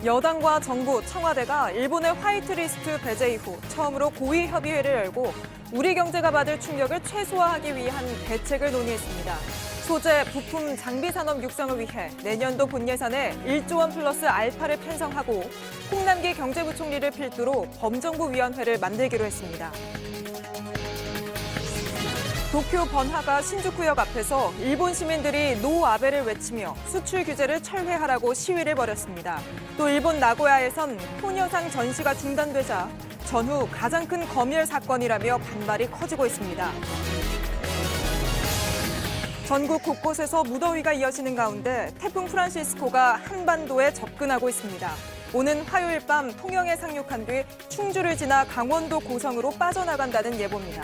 여당과 정부, 청와대가 일본의 화이트리스트 배제 이후 처음으로 고위 협의회를 열고 우리 경제가 받을 충격을 최소화하기 위한 대책을 논의했습니다. 소재, 부품, 장비 산업 육성을 위해 내년도 본 예산에 1조 원 플러스 알파를 편성하고 홍남기 경제부총리를 필두로 범정부위원회를 만들기로 했습니다. 도쿄 번화가 신주쿠역 앞에서 일본 시민들이 노 아베를 외치며 수출 규제를 철회하라고 시위를 벌였습니다. 또 일본 나고야에선 소녀상 전시가 중단되자 전후 가장 큰 검열 사건이라며 반발이 커지고 있습니다. 전국 곳곳에서 무더위가 이어지는 가운데 태풍 프란시스코가 한반도에 접근하고 있습니다. 오는 화요일 밤 통영에 상륙한 뒤 충주를 지나 강원도 고성으로 빠져나간다는 예보입니다.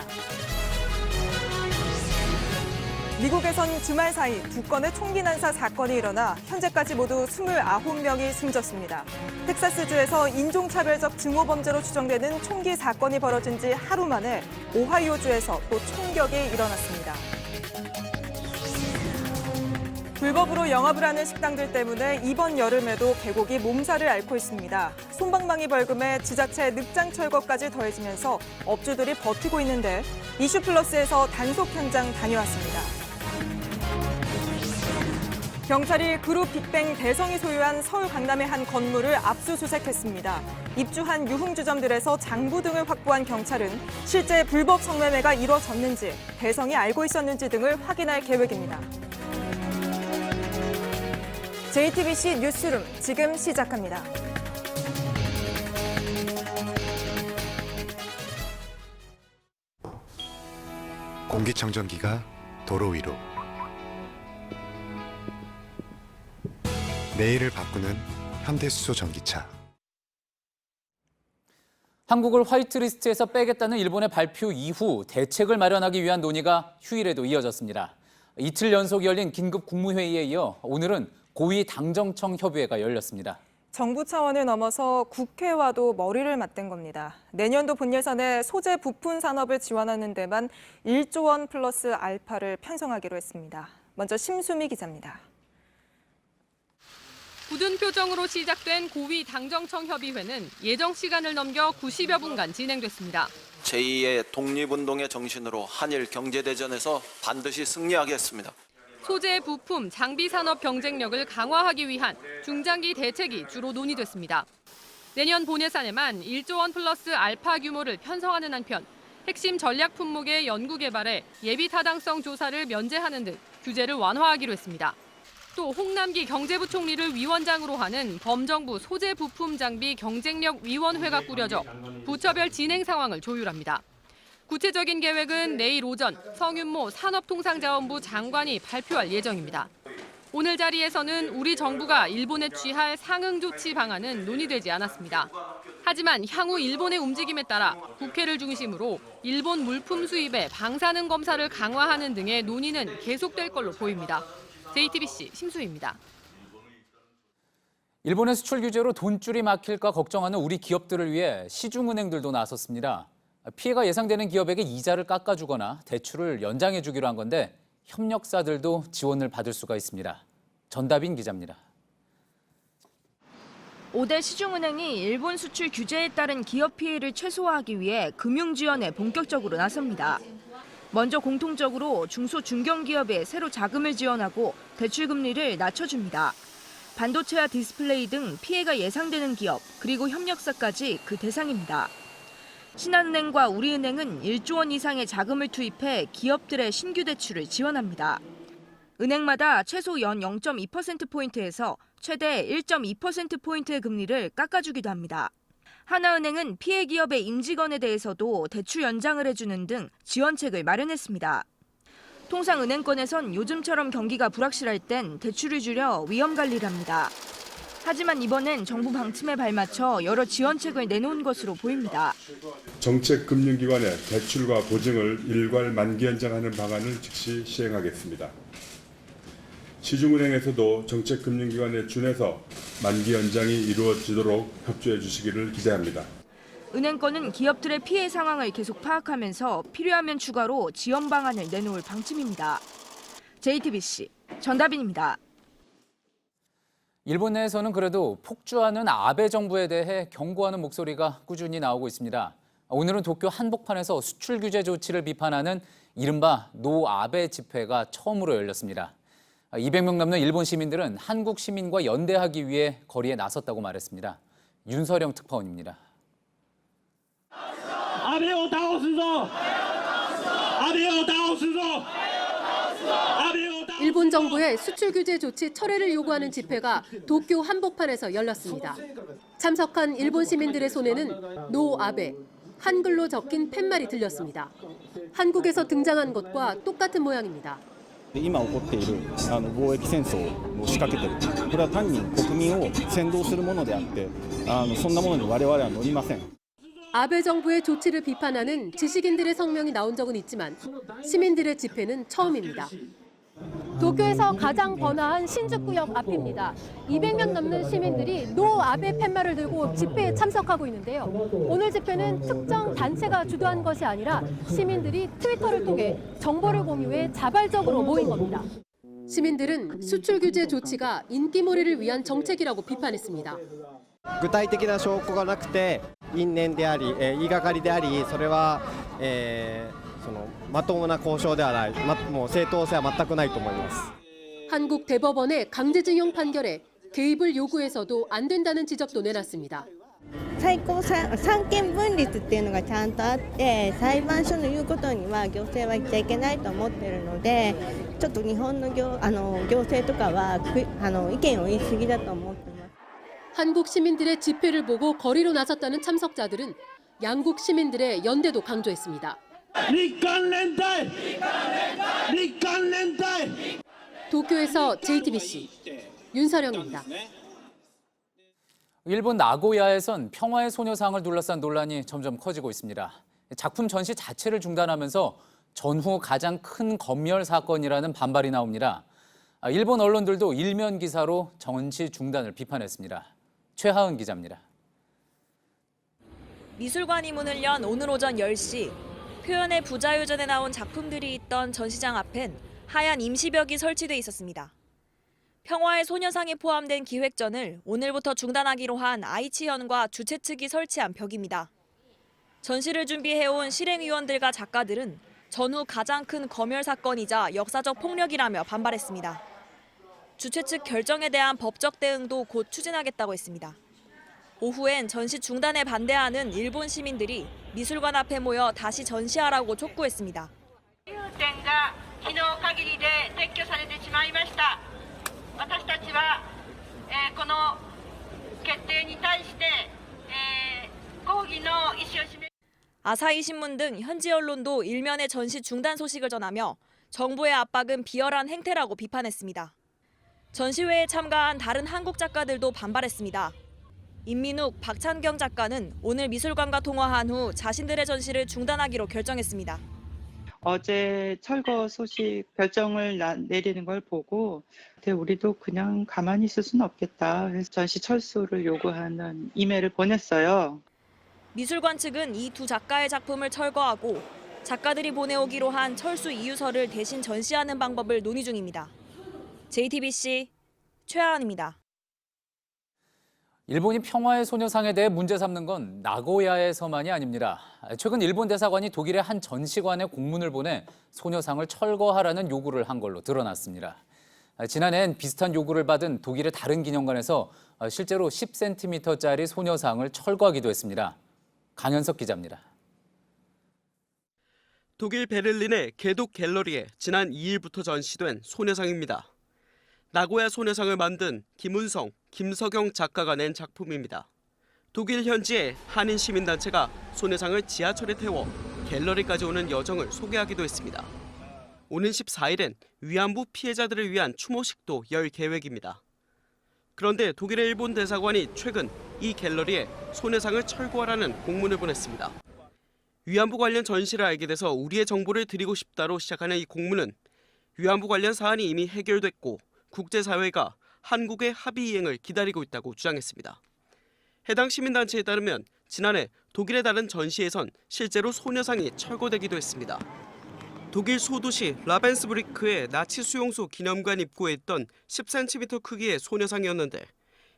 미국에선 주말 사이 2건의 총기 난사 사건이 일어나 현재까지 모두 29명이 숨졌습니다. 텍사스주에서 인종차별적 증오범죄로 추정되는 총기 사건이 벌어진 지 하루 만에 오하이오주에서 또 총격이 일어났습니다. 불법으로 영업을 하는 식당들 때문에 이번 여름에도 계곡이 몸살을 앓고 있습니다. 솜방망이 벌금에 지자체 늑장 철거까지 더해지면서 업주들이 버티고 있는데 이슈플러스에서 단속 현장 다녀왔습니다. 경찰이 그룹 빅뱅 대성이 소유한 서울 강남의 한 건물을 압수수색했습니다. 입주한 유흥주점들에서 장부 등을 확보한 경찰은 실제 불법 성매매가 이뤄졌는지, 대성이 알고 있었는지 등을 확인할 계획입니다. JTBC 뉴스룸 지금 시작합니다. 공기청정기가 도로 위로. 내일을 바꾸는 현대수소 전기차. 한국을 화이트리스트에서 빼겠다는 일본의 발표 이후 대책을 마련하기 위한 논의가 휴일에도 이어졌습니다. 이틀 연속 열린 긴급 국무회의에 이어 오늘은 고위 당정청 협의회가 열렸습니다. 정부 차원을 넘어서 국회와도 머리를 맞댄 겁니다. 내년도 본 예산에 소재 부품 산업을 지원하는 데만 1조 원 플러스 알파를 편성하기로 했습니다. 먼저 심수미 기자입니다. 굳은 표정으로 시작된 고위 당정청 협의회는 예정 시간을 넘겨 90여 분간 진행됐습니다. 제2의 독립운동의 정신으로 한일 경제대전에서 반드시 승리하겠습니다. 소재, 부품, 장비 산업 경쟁력을 강화하기 위한 중장기 대책이 주로 논의됐습니다. 내년 본 예산에만 1조 원 플러스 알파 규모를 편성하는 한편 핵심 전략 품목의 연구 개발에 예비 타당성 조사를 면제하는 등 규제를 완화하기로 했습니다. 또 홍남기 경제부총리를 위원장으로 하는 범정부 소재 부품 장비 경쟁력 위원회가 꾸려져 부처별 진행 상황을 조율합니다. 구체적인 계획은 내일 오전 성윤모 산업통상자원부 장관이 발표할 예정입니다. 오늘 자리에서는 우리 정부가 일본에 취할 상응 조치 방안은 논의되지 않았습니다. 하지만 향후 일본의 움직임에 따라 국회를 중심으로 일본 물품 수입의 방사능 검사를 강화하는 등의 논의는 계속될 걸로 보입니다. JTBC 심수희입니다. 일본의 수출 규제로 돈줄이 막힐까 걱정하는 우리 기업들을 위해 시중은행들도 나섰습니다. 피해가 예상되는 기업에게 이자를 깎아주거나 대출을 연장해주기로 한 건데 협력사들도 지원을 받을 수가 있습니다. 전다빈 기자입니다. 5대 시중은행이 일본 수출 규제에 따른 기업 피해를 최소화하기 위해 금융 지원에 본격적으로 나섭니다. 먼저 공통적으로 중소 중견기업에 새로 자금을 지원하고 대출 금리를 낮춰줍니다. 반도체와 디스플레이 등 피해가 예상되는 기업, 그리고 협력사까지 그 대상입니다. 신한은행과 우리은행은 1조 원 이상의 자금을 투입해 기업들의 신규 대출을 지원합니다. 은행마다 최소 연 0.2%포인트에서 최대 1.2%포인트의 금리를 깎아주기도 합니다. 하나은행은 피해 기업의 임직원에 대해서도 대출 연장을 해주는 등 지원책을 마련했습니다. 통상 은행권에선 요즘처럼 경기가 불확실할 땐 대출을 줄여 위험 관리를 합니다. 하지만 이번엔 정부 방침에 발맞춰 여러 지원책을 내놓은 것으로 보입니다. 정책금융기관의 대출과 보증을 일괄 만기 연장하는 방안을 즉시 시행하겠습니다. 시중은행에서도 정책금융기관에 준해서 만기 연장이 이루어지도록 협조해 주시기를 기대합니다. 은행권은 기업들의 피해 상황을 계속 파악하면서 필요하면 추가로 지원 방안을 내놓을 방침입니다. JTBC 전다빈입니다. 일본 내에서는 그래도 폭주하는 아베 정부에 대해 경고하는 목소리가 꾸준히 나오고 있습니다. 오늘은 도쿄 한복판에서 수출 규제 조치를 비판하는 이른바 노 아베 집회가 처음으로 열렸습니다. 200명 넘는 일본 시민들은 한국 시민과 연대하기 위해 거리에 나섰다고 말했습니다. 윤서령 특파원입니다. 아베를 다오스ぞ! 아베를 다오스ぞ! 일본 정부의 수출 규제 조치 철회를 요구하는 집회가 도쿄 한복판에서 열렸습니다. 참석한 일본 시민들의 손에는 노 아베, 한글로 적힌 팻말이 들렸습니다. 한국에서 등장한 것과 똑같은 모양입니다. 今起こっている貿易戦争を仕掛けている。これは単に国民を扇動するものであって、そんなものに我々は乗りません。 아베 정부의 조치를 비판하는 지식인들의 성명이 나온 적은 있지만 시민들의 집회는 처음입니다. 도쿄에서 가장 번화한 신주쿠역 앞입니다. 200명 넘는 시민들이 노 아베 팻말을 들고 집회에 참석하고 있는데요. 오늘 집회는 특정 단체가 주도한 것이 아니라 시민들이 트위터를 통해 정보를 공유해 자발적으로 모인 겁니다. 시민들은 수출 규제 조치가 인기몰이를 위한 정책이라고 비판했습니다. 具体的な証拠がなくて因縁であり、言いがかりであり、それは、まともな交渉ではない、もう正当性は全くないと思います。 한국 대법원의 강제징용 판결에 개입을 요구해서도 안 된다는 지적도 내놨습니다. 最高三権分立っていうのがちゃんとあって、裁判所の言うことには行政は言っちゃいけないと思っているので、ちょっと日本の行政とかは意見を言い過ぎだと思ってます。 한국 시민들의 집회를 보고 거리로 나섰다는 참석자들은 양국 시민들의 연대도 강조했습니다. 도쿄에서 JTBC 윤서령입니다. 일본 나고야에선 평화의 소녀상을 둘러싼 논란이 점점 커지고 있습니다. 작품 전시 자체를 중단하면서 전후 가장 큰 검열 사건이라는 반발이 나옵니다. 일본 언론들도 일면 기사로 전시 중단을 비판했습니다. 최하은 기자입니다. 미술관이 문을 연 오늘 오전 10시, 표현의 부자유전에 나온 작품들이 있던 전시장 앞엔 하얀 임시벽이 설치돼 있었습니다. 평화의 소녀상이 포함된 기획전을 오늘부터 중단하기로 한 아이치현과 주최 측이 설치한 벽입니다. 전시를 준비해온 실행위원들과 작가들은 전후 가장 큰 검열 사건이자 역사적 폭력이라며 반발했습니다. 주최 측 결정에 대한 법적 대응도 곧 추진하겠다고 했습니다. 오후엔 전시 중단에 반대하는 일본 시민들이 미술관 앞에 모여 다시 전시하라고 촉구했습니다. 아사히 신문 등 현지 언론도 일면의 전시 중단 소식을 전하며 정부의 압박은 비열한 행태라고 비판했습니다. 전시회에 참가한 다른 한국 작가들도 반발했습니다. 임민욱, 박찬경 작가는 오늘 미술관과 통화한 후 자신들의 전시를 중단하기로 결정했습니다. 어제 철거 소식 결정을 내리는 걸 보고 우리도 그냥 가만히 있을 수는 없겠다. 그래서 전시 철수를 요구하는 이메일을 보냈어요. 미술관 측은 이 두 작가의 작품을 철거하고 작가들이 보내오기로 한 철수 이유서를 대신 전시하는 방법을 논의 중입니다. JTBC 최하은입니다. 일본이 평화의 소녀상에 대해 문제 삼는 건 나고야에서만이 아닙니다. 최근 일본 대사관이 독일의 한 전시관에 공문을 보내 소녀상을 철거하라는 요구를 한 걸로 드러났습니다. 지난해엔 비슷한 요구를 받은 독일의 다른 기념관에서 실제로 10cm짜리 소녀상을 철거하기도 했습니다. 강현석 기자입니다. 독일 베를린의 개독 갤러리에 지난 2일부터 전시된 소녀상입니다. 나고야 소녀상을 만든 김은성, 김석영 작가가 낸 작품입니다. 독일 현지의 한인 시민단체가 소녀상을 지하철에 태워 갤러리까지 오는 여정을 소개하기도 했습니다. 오는 14일엔 위안부 피해자들을 위한 추모식도 열 계획입니다. 그런데 독일의 일본 대사관이 최근 이 갤러리에 소녀상을 철거하라는 공문을 보냈습니다. 위안부 관련 전시를 알게 돼서 우리의 정보를 드리고 싶다로 시작하는 이 공문은 위안부 관련 사안이 이미 해결됐고 국제사회가 한국의 합의 이행을 기다리고 있다고 주장했습니다. 해당 시민단체에 따르면 지난해 독일의 다른 전시에선 실제로 소녀상이 철거되기도 했습니다. 독일 소도시 라벤스브리크의 나치 수용소 기념관 입구에 있던 10cm 크기의 소녀상이었는데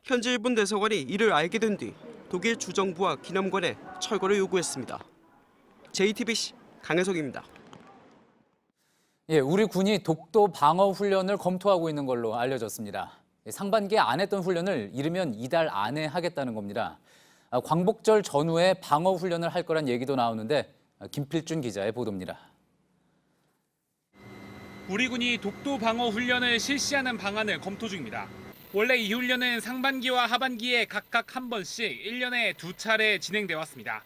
현지 일본 대사관이 이를 알게 된 뒤 독일 주정부와 기념관에 철거를 요구했습니다. JTBC 강혜석입니다. 예, 우리 군이 독도 방어 훈련을 검토하고 있는 걸로 알려졌습니다. 상반기에 안 했던 훈련을 이르면 이달 안에 하겠다는 겁니다. 광복절 전후에 방어 훈련을 할 거란 얘기도 나오는데 김필준 기자의 보도입니다. 우리 군이 독도 방어 훈련을 실시하는 방안을 검토 중입니다. 원래 이 훈련은 상반기와 하반기에 각각 한 번씩 1년에 2차례 진행돼 왔습니다.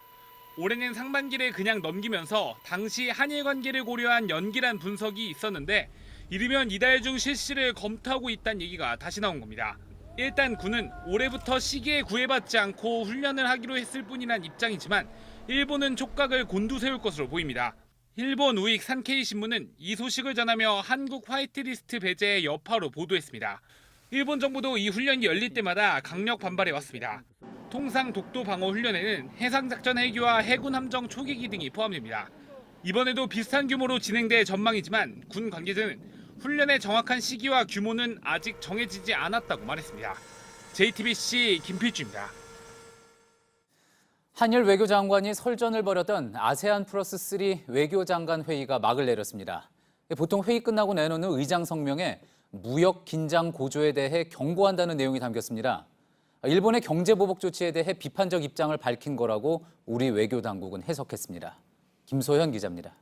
올해는 상반기를 그냥 넘기면서 당시 한일 관계를 고려한 연기란 분석이 있었는데 이르면 이달 중 실시를 검토하고 있다는 얘기가 다시 나온 겁니다. 일단 군은 올해부터 시기에 구애받지 않고 훈련을 하기로 했을 뿐이란 입장이지만 일본은 촉각을 곤두세울 것으로 보입니다. 일본 우익 산케이 신문은 이 소식을 전하며 한국 화이트리스트 배제의 여파로 보도했습니다. 일본 정부도 이 훈련이 열릴 때마다 강력 반발해 왔습니다. 통상 독도 방어 훈련에는 해상작전 헬기와 해군 함정 초계기 등이 포함됩니다. 이번에도 비슷한 규모로 진행될 전망이지만 군 관계자는 훈련의 정확한 시기와 규모는 아직 정해지지 않았다고 말했습니다. JTBC 김필주입니다. 한일 외교장관이 설전을 벌였던 아세안 플러스 3 외교장관 회의가 막을 내렸습니다. 보통 회의 끝나고 내놓는 의장 성명에 무역 긴장 고조에 대해 경고한다는 내용이 담겼습니다. 일본의 경제보복 조치에 대해 비판적 입장을 밝힌 거라고 우리 외교당국은 해석했습니다. 김소현 기자입니다.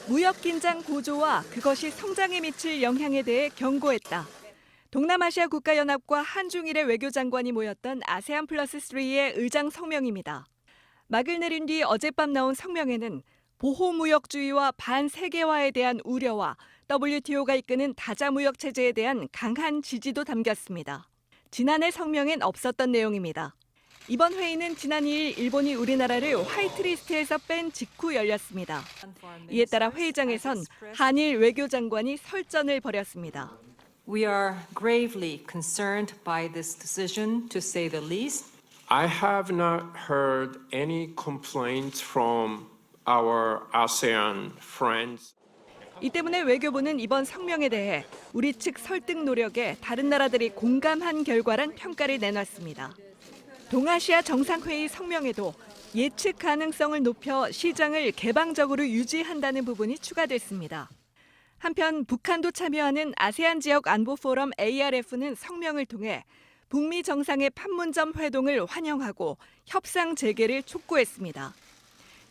무역 긴장 고조와 그것이 성장에 미칠 영향에 대해 경고했다. 동남아시아 국가연합과 한중일의 외교장관이 모였던 아세안 플러스 3의 의장 성명입니다. 막을 내린 뒤 어젯밤 나온 성명에는 보호무역주의와 반세계화에 대한 우려와 WTO가 이끄는 다자무역 체제에 대한 강한 지지도 담겼습니다. 지난해 성명엔 없었던 내용입니다. 이번 회의는 지난 2일 일본이 우리나라를 화이트리스트에서 뺀 직후 열렸습니다. 이에 따라 회의장에선 한일 외교장관이 설전을 벌였습니다. We are gravely concerned by this decision, to say the least. I have not heard any complaints from our ASEAN friends. 이 때문에 외교부는 이번 성명에 대해 우리 측 설득 노력에 다른 나라들이 공감한 결과란 평가를 내놨습니다. 동아시아 정상회의 성명에도 예측 가능성을 높여 시장을 개방적으로 유지한다는 부분이 추가됐습니다. 한편 북한도 참여하는 아세안 지역 안보 포럼 ARF는 성명을 통해 북미 정상의 판문점 회동을 환영하고 협상 재개를 촉구했습니다.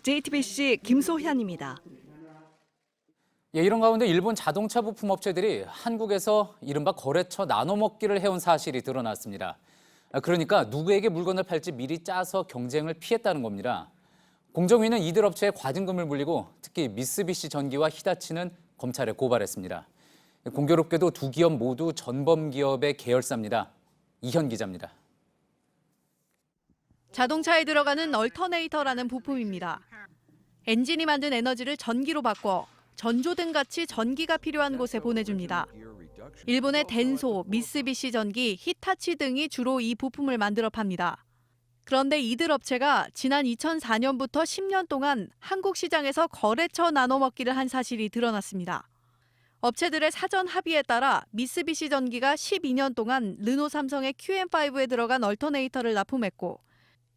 JTBC 김소현입니다. 예, 이런 가운데 일본 자동차 부품 업체들이 한국에서 이른바 거래처 나눠먹기를 해온 사실이 드러났습니다. 그러니까 누구에게 물건을 팔지 미리 짜서 경쟁을 피했다는 겁니다. 공정위는 이들 업체에 과징금을 물리고 특히 미쓰비시 전기와 히다치는 검찰에 고발했습니다. 공교롭게도 두 기업 모두 전범 기업의 계열사입니다. 이현 기자입니다. 자동차에 들어가는 얼터네이터라는 부품입니다. 엔진이 만든 에너지를 전기로 바꿔 전조등 같이 전기가 필요한 곳에 보내줍니다. 일본의 덴소, 미쓰비시 전기, 히타치 등이 주로 이 부품을 만들어 팝니다. 그런데 이들 업체가 지난 2004년부터 10년 동안 한국 시장에서 거래처 나눠먹기를 한 사실이 드러났습니다. 업체들의 사전 합의에 따라 미쓰비시 전기가 12년 동안 르노 삼성의 QM5에 들어간 얼터네이터를 납품했고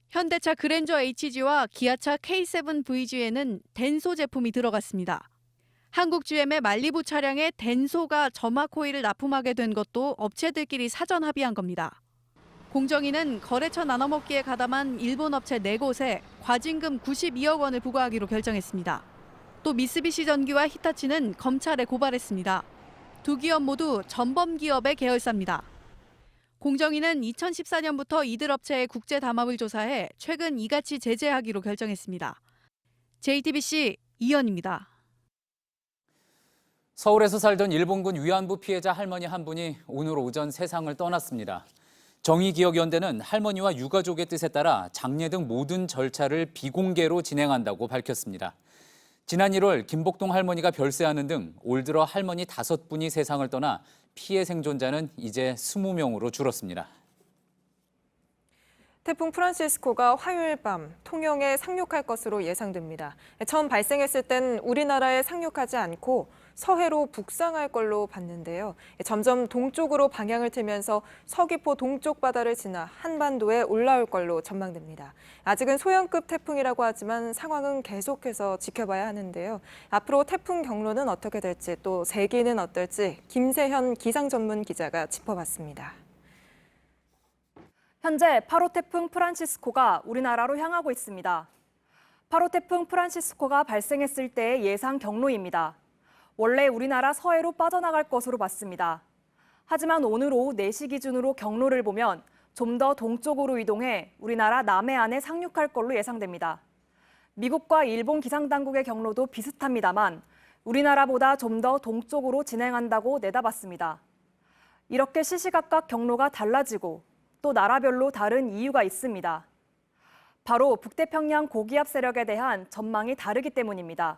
현대차 그랜저 HG와 기아차 K7VG에는 덴소 제품이 들어갔습니다. 한국 GM의 말리부 차량에 덴소가 점화 코일을 납품하게 된 것도 업체들끼리 사전 합의한 겁니다. 공정위는 거래처 나눠먹기에 가담한 일본 업체 4곳에 과징금 92억 원을 부과하기로 결정했습니다. 또 미쓰비시 전기와 히타치는 검찰에 고발했습니다. 두 기업 모두 전범 기업의 계열사입니다. 공정위는 2014년부터 이들 업체의 국제 담합을 조사해 최근 이같이 제재하기로 결정했습니다. JTBC 이현입니다. 서울에서 살던 일본군 위안부 피해자 할머니 한 분이 오늘 오전 세상을 떠났습니다. 정의기억연대는 할머니와 유가족의 뜻에 따라 장례 등 모든 절차를 비공개로 진행한다고 밝혔습니다. 지난 1월 김복동 할머니가 별세하는 등 올 들어 할머니 5분이 세상을 떠나 피해 생존자는 이제 20명으로 줄었습니다. 태풍 프란시스코가 화요일 밤 통영에 상륙할 것으로 예상됩니다. 처음 발생했을 땐 우리나라에 상륙하지 않고 서해로 북상할 걸로 봤는데요. 점점 동쪽으로 방향을 틀면서 서귀포 동쪽 바다를 지나 한반도에 올라올 걸로 전망됩니다. 아직은 소형급 태풍이라고 하지만 상황은 계속해서 지켜봐야 하는데요. 앞으로 태풍 경로는 어떻게 될지 또 세기는 어떨지 김세현 기상 전문 기자가 짚어봤습니다. 현재 8호 태풍 프란시스코가 우리나라로 향하고 있습니다. 8호 태풍 프란시스코가 발생했을 때의 예상 경로입니다. 원래 우리나라 서해로 빠져나갈 것으로 봤습니다. 하지만 오늘 오후 4시 기준으로 경로를 보면 좀 더 동쪽으로 이동해 우리나라 남해안에 상륙할 걸로 예상됩니다. 미국과 일본 기상당국의 경로도 비슷합니다만 우리나라보다 좀 더 동쪽으로 진행한다고 내다봤습니다. 이렇게 시시각각 경로가 달라지고 또 나라별로 다른 이유가 있습니다. 바로 북태평양 고기압 세력에 대한 전망이 다르기 때문입니다.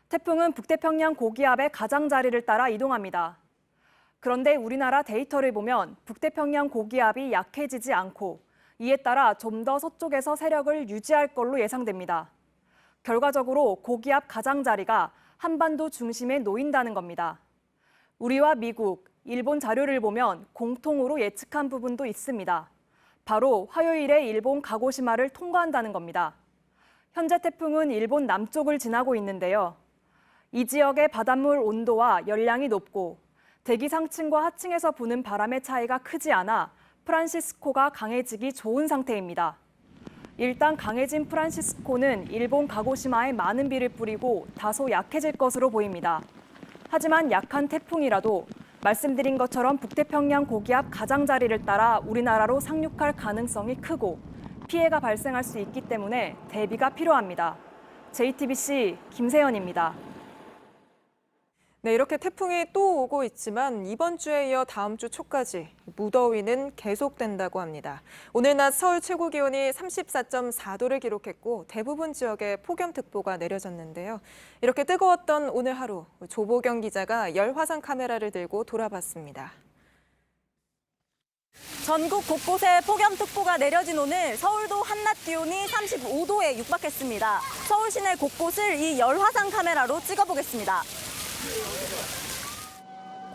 태풍은 북태평양 고기압의 가장자리를 따라 이동합니다. 그런데 우리나라 데이터를 보면 북태평양 고기압이 약해지지 않고 이에 따라 좀 더 서쪽에서 세력을 유지할 걸로 예상됩니다. 결과적으로 고기압 가장자리가 한반도 중심에 놓인다는 겁니다. 우리와 미국, 일본 자료를 보면 공통으로 예측한 부분도 있습니다. 바로 화요일에 일본 가고시마를 통과한다는 겁니다. 현재 태풍은 일본 남쪽을 지나고 있는데요. 이 지역의 바닷물 온도와 열량이 높고 대기 상층과 하층에서 부는 바람의 차이가 크지 않아 프란시스코가 강해지기 좋은 상태입니다. 일단 강해진 프란시스코는 일본 가고시마에 많은 비를 뿌리고 다소 약해질 것으로 보입니다. 하지만 약한 태풍이라도 말씀드린 것처럼 북태평양 고기압 가장자리를 따라 우리나라로 상륙할 가능성이 크고 피해가 발생할 수 있기 때문에 대비가 필요합니다. JTBC 김세연입니다. 네, 이렇게 태풍이 또 오고 있지만 이번 주에 이어 다음 주 초까지 무더위는 계속된다고 합니다. 오늘 낮 서울 최고 기온이 34.4도를 기록했고 대부분 지역에 폭염특보가 내려졌는데요. 이렇게 뜨거웠던 오늘 하루, 조보경 기자가 열화상 카메라를 들고 돌아봤습니다. 전국 곳곳에 폭염특보가 내려진 오늘 서울도 한낮 기온이 35도에 육박했습니다. 서울 시내 곳곳을 이 열화상 카메라로 찍어보겠습니다.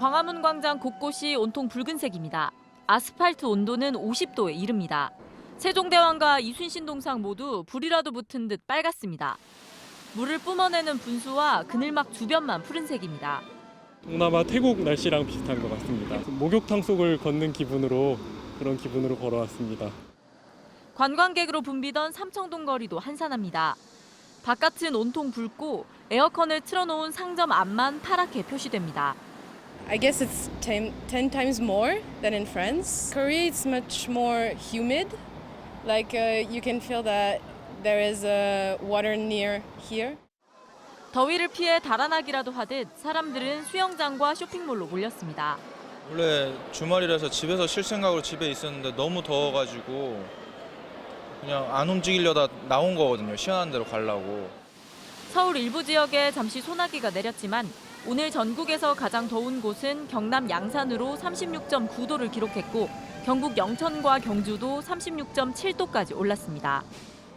광화문 광장 곳곳이 온통 붉은색입니다. 아스팔트 온도는 50도에 이릅니다. 세종대왕과 이순신 동상 모두 불이라도 붙은 듯 빨갛습니다. 물을 뿜어내는 분수와 그늘막 주변만 푸른색입니다. 동남아 태국 날씨랑 비슷한 것 같습니다. 목욕탕 속을 걷는 기분으로 그런 기분으로 걸어왔습니다. 관광객으로 붐비던 삼청동 거리도 한산합니다. 바깥은 온통 붉고 에어컨을 틀어놓은 상점 앞만 파랗게 표시됩니다. I guess it's 10 times more than in France. Korea is much more humid. Like you can feel that there is water near here. 더위를 피해 달아나기라도 하듯 사람들은 수영장과 쇼핑몰로 몰렸습니다. 원래 주말이라서 집에서 쉴 생각으로 집에 있었는데 너무 더워가지고 그냥 안 움직이려다 나온 거거든요. 시원한 데로 가려고. 서울 일부 지역에 잠시 소나기가 내렸지만 오늘 전국에서 가장 더운 곳은 경남 양산으로 36.9도를 기록했고 경북 영천과 경주도 36.7도까지 올랐습니다.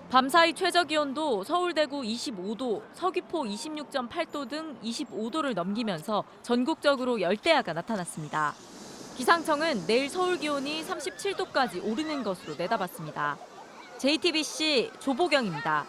밤사이 최저기온도 서울 대구 25도, 서귀포 26.8도 등 25도를 넘기면서 전국적으로 열대야가 나타났습니다. 기상청은 내일 서울 기온이 37도까지 오르는 것으로 내다봤습니다. JTBC 조보경입니다.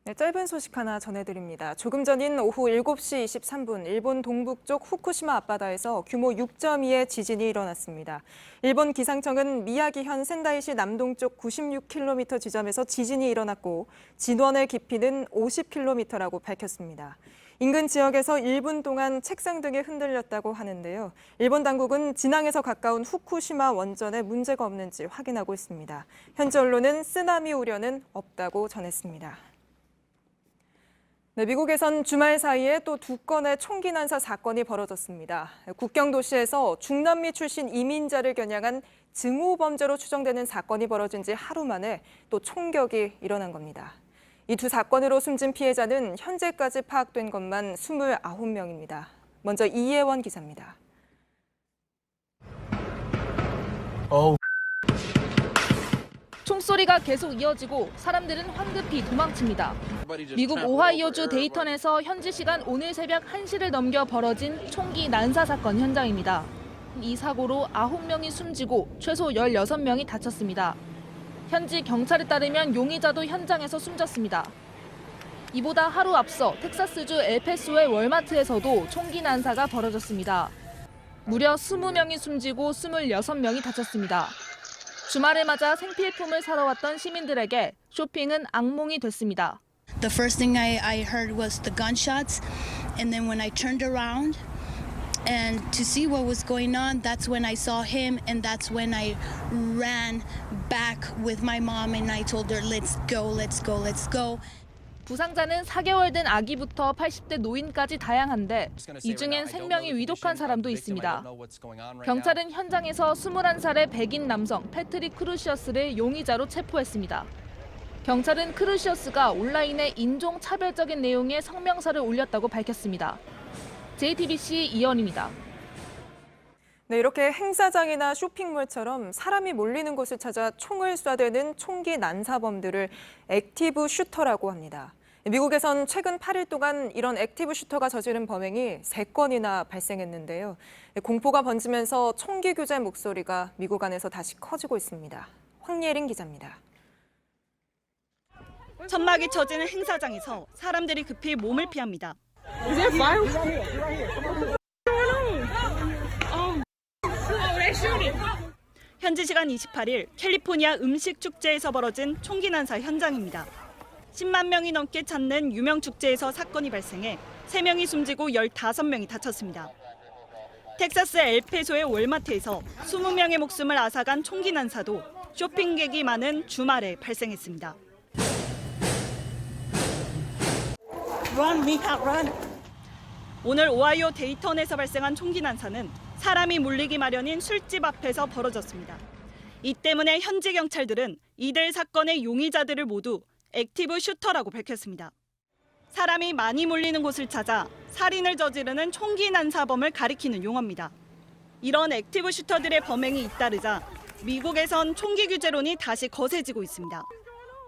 네, 짧은 소식 하나 전해드립니다. 조금 전인 오후 7시 23분 일본 동북쪽 후쿠시마 앞바다에서 규모 6.2의 지진이 일어났습니다. 일본 기상청은 미야기현 센다이시 남동쪽 96km 지점에서 지진이 일어났고 진원의 깊이는 50km라고 밝혔습니다. 인근 지역에서 1분 동안 책상 등이 흔들렸다고 하는데요. 일본 당국은 진앙에서 가까운 후쿠시마 원전에 문제가 없는지 확인하고 있습니다. 현지 언론은 쓰나미 우려는 없다고 전했습니다. 네, 미국에선 주말 사이에 또 2건의 총기 난사 사건이 벌어졌습니다. 국경 도시에서 중남미 출신 이민자를 겨냥한 증오 범죄로 추정되는 사건이 벌어진 지 하루 만에 또 총격이 일어난 겁니다. 이 두 사건으로 숨진 피해자는 현재까지 파악된 것만 29명입니다. 먼저 이혜원 기자입니다. 총소리가 계속 이어지고 사람들은 황급히 도망칩니다. 미국 오하이오주 데이턴에서 현지 시간 오늘 새벽 1시를 넘겨 벌어진 총기 난사 사건 현장입니다. 이 사고로 9명이 숨지고 최소 16명이 다쳤습니다. 현지 경찰에 따르면 용의자도 현장에서 숨졌습니다. 이보다 하루 앞서 텍사스주 엘패소의 월마트에서도 총기 난사가 벌어졌습니다. 무려 20명이 숨지고 26명이 다쳤습니다. 주말을 맞아 생필품을 사러 왔던 시민들에게 쇼핑은 악몽이 됐습니다. The first thing I heard was the gunshots, and then when I turned around and to see what was going on, that's when I saw him, and that's when I ran back with my mom and I told her, let's go, let's go, let's go. 부상자는 4개월 된 아기부터 80대 노인까지 다양한데 이 중엔 생명이 위독한 사람도 있습니다. 경찰은 현장에서 21살의 백인 남성 패트릭 크루시어스를 용의자로 체포했습니다. 경찰은 크루시어스가 온라인에 인종차별적인 내용의 성명서를 올렸다고 밝혔습니다. JTBC 이연입니다. 네, 이렇게 행사장이나 쇼핑몰처럼 사람이 몰리는 곳을 찾아 총을 쏴대는 총기 난사범들을 액티브 슈터라고 합니다. 미국에선 최근 8일 동안 이런 액티브 슈터가 저지른 범행이 3건이나 발생했는데요. 공포가 번지면서 총기 규제 목소리가 미국 안에서 다시 커지고 있습니다. 황예린 기자입니다. 천막이 쳐지는 행사장에서 사람들이 급히 몸을 피합니다. 현지 시간 28일 캘리포니아 음식 축제에서 벌어진 총기 난사 현장입니다. 10만 명이 넘게 찾는 유명 축제에서 사건이 발생해 3명이 숨지고 15명이 다쳤습니다. 텍사스 엘패소의 월마트에서 20명의 목숨을 앗아간 총기 난사도 쇼핑객이 많은 주말에 발생했습니다. 오늘 오하이오 데이턴에서 발생한 총기 난사는 사람이 몰리기 마련인 술집 앞에서 벌어졌습니다. 이 때문에 현지 경찰들은 이들 사건의 용의자들을 모두 액티브 슈터라고 밝혔습니다. 사람이 많이 몰리는 곳을 찾아 살인을 저지르는 총기 난사범을 가리키는 용어입니다. 이런 액티브 슈터들의 범행이 잇따르자 미국에선 총기 규제론이 다시 거세지고 있습니다.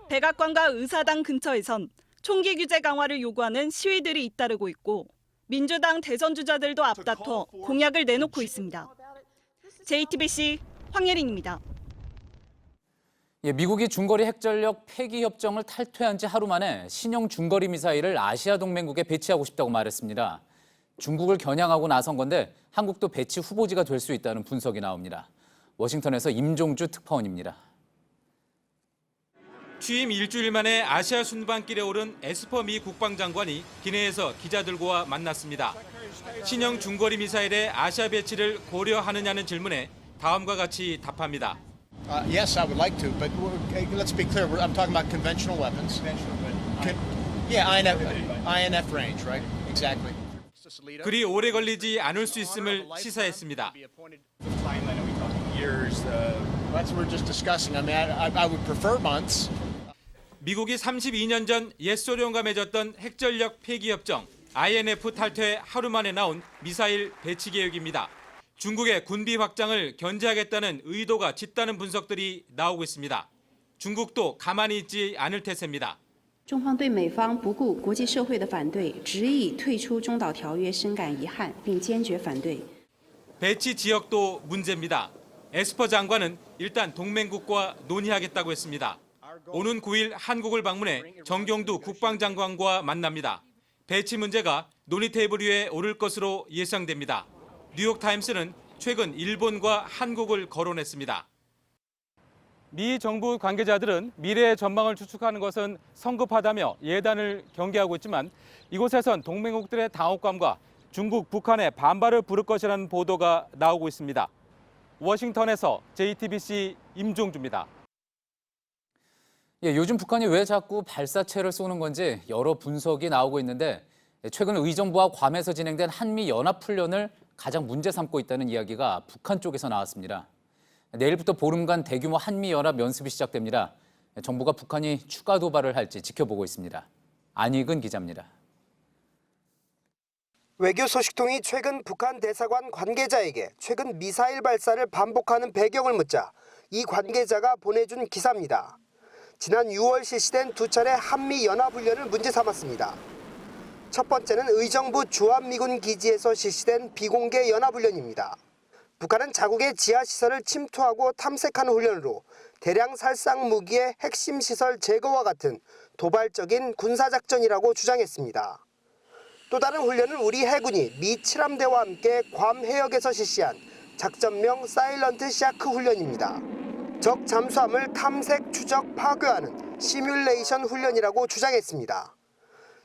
백악관과 의사당 근처에선 총기 규제 강화를 요구하는 시위들이 잇따르고 있고 민주당 대선 주자들도 앞다퉈 공약을 내놓고 있습니다. JTBC 황예린입니다. 미국이 중거리 핵전력 폐기 협정을 탈퇴한 지 하루 만에 신형 중거리 미사일을 아시아 동맹국에 배치하고 싶다고 말했습니다. 중국을 겨냥하고 나선 건데 한국도 배치 후보지가 될 수 있다는 분석이 나옵니다. 워싱턴에서 임종주 특파원입니다. 취임 일주일 만에 아시아 순방길에 오른 에스퍼 미 국방장관이 기내에서 기자들과 만났습니다. 신형 중거리 미사일의 아시아 배치를 고려하느냐는 질문에 다음과 같이 답합니다. Yes, I would like to, but let's be clear. I'm talking about conventional weapons. Yeah, INF range, right? Exactly. 그리 오래 걸리지 않을 수 있음을 시사했습니다. That's what we're just discussing. I mean, I would prefer months. 미국이 32년 전 옛 소련과 맺었던 핵전력 폐기 협정 INF 탈퇴 하루 만에 나온 미사일 배치 계획입니다. 중국의 군비 확장을 견제하겠다는 의도가 짙다는 분석들이 나오고 있습니다. 중국도 가만히 있지 않을 태세입니다. 中方对美方不顾国际社会的反对，执意退出中导条约深感遗憾，并坚决反对。 배치 지역도 문제입니다. 에스퍼 장관은 일단 동맹국과 논의하겠다고 했습니다. 오는 9일 한국을 방문해 정경두 국방장관과 만납니다. 배치 문제가 논의 테이블 위에 오를 것으로 예상됩니다. 뉴욕타임스는 최근 일본과 한국을 거론했습니다. 미 정부 관계자들은 미래의 전망을 추측하는 것은 성급하다며 예단을 경계하고 있지만 이곳에선 동맹국들의 당혹감과 중국, 북한의 반발을 부를 것이라는 보도가 나오고 있습니다. 워싱턴에서 JTBC 임종주입니다. 요즘 북한이 왜 자꾸 발사체를 쏘는 건지 여러 분석이 나오고 있는데 최근 의정부와 괌에서 진행된 한미 연합훈련을 가장 문제 삼고 있다는 이야기가 북한 쪽에서 나왔습니다. 내일부터 보름간 대규모 한미연합 연습이 시작됩니다. 정부가 북한이 추가 도발을 할지 지켜보고 있습니다. 안익은 기자입니다. 외교 소식통이 최근 북한 대사관 관계자에게 최근 미사일 발사를 반복하는 배경을 묻자 이 관계자가 보내준 기사입니다. 지난 6월 실시된 두 차례 한미연합훈련을 문제 삼았습니다. 첫 번째는 의정부 주한미군 기지에서 실시된 비공개 연합훈련입니다. 북한은 자국의 지하시설을 침투하고 탐색하는 훈련으로 대량 살상 무기의 핵심 시설 제거와 같은 도발적인 군사작전이라고 주장했습니다. 또 다른 훈련은 우리 해군이 미 7함대와 함께 괌 해역에서 실시한 작전명 사일런트 샤크 훈련입니다. 적 잠수함을 탐색, 추적, 파괴하는 시뮬레이션 훈련이라고 주장했습니다.